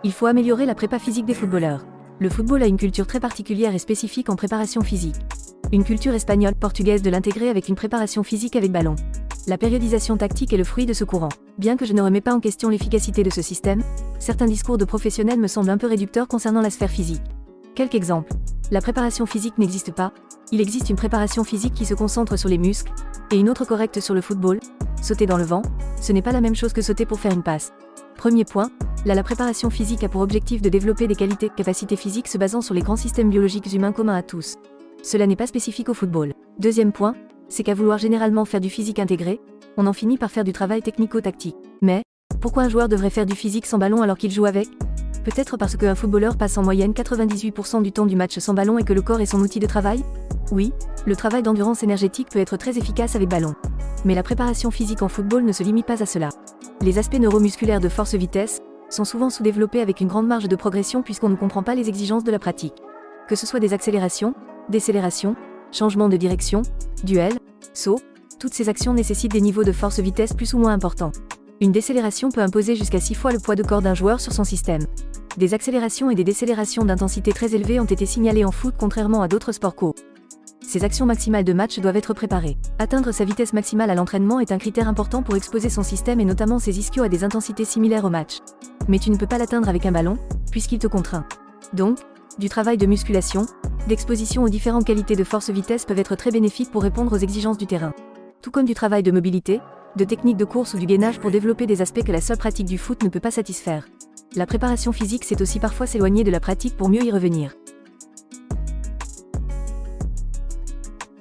Il faut améliorer la prépa physique des footballeurs. Le football a une culture très particulière et spécifique en préparation physique. Une culture espagnole, portugaise de l'intégrer avec une préparation physique avec ballon. La périodisation tactique est le fruit de ce courant. Bien que je ne remets pas en question l'efficacité de ce système, certains discours de professionnels me semblent un peu réducteurs concernant la sphère physique. Quelques exemples. La préparation physique n'existe pas. Il existe une préparation physique qui se concentre sur les muscles, et une autre correcte sur le football. Sauter dans le vent, ce n'est pas la même chose que sauter pour faire une passe. Premier point, la préparation physique a pour objectif de développer des capacités physiques se basant sur les grands systèmes biologiques humains communs à tous. Cela n'est pas spécifique au football. Deuxième point, c'est qu'à vouloir généralement faire du physique intégré, on en finit par faire du travail technico-tactique. Mais, pourquoi un joueur devrait faire du physique sans ballon alors qu'il joue avec ? Peut-être parce qu'un footballeur passe en moyenne 98% du temps du match sans ballon et que le corps est son outil de travail ? Oui, le travail d'endurance énergétique peut être très efficace avec ballon. Mais la préparation physique en football ne se limite pas à cela. Les aspects neuromusculaires de force-vitesse sont souvent sous-développés avec une grande marge de progression puisqu'on ne comprend pas les exigences de la pratique. Que ce soit des accélérations, décélérations, changements de direction, duels, sauts, toutes ces actions nécessitent des niveaux de force-vitesse plus ou moins importants. Une décélération peut imposer jusqu'à 6 fois le poids de corps d'un joueur sur son système. Des accélérations et des décélérations d'intensité très élevées ont été signalées en foot contrairement à d'autres sports co. Ces actions maximales de match doivent être préparées. Atteindre sa vitesse maximale à l'entraînement est un critère important pour exposer son système et notamment ses ischios à des intensités similaires au match. Mais tu ne peux pas l'atteindre avec un ballon, puisqu'il te contraint. Donc, du travail de musculation, d'exposition aux différentes qualités de force-vitesse peuvent être très bénéfiques pour répondre aux exigences du terrain. Tout comme du travail de mobilité, de technique de course ou du gainage pour développer des aspects que la seule pratique du foot ne peut pas satisfaire. La préparation physique c'est aussi parfois s'éloigner de la pratique pour mieux y revenir.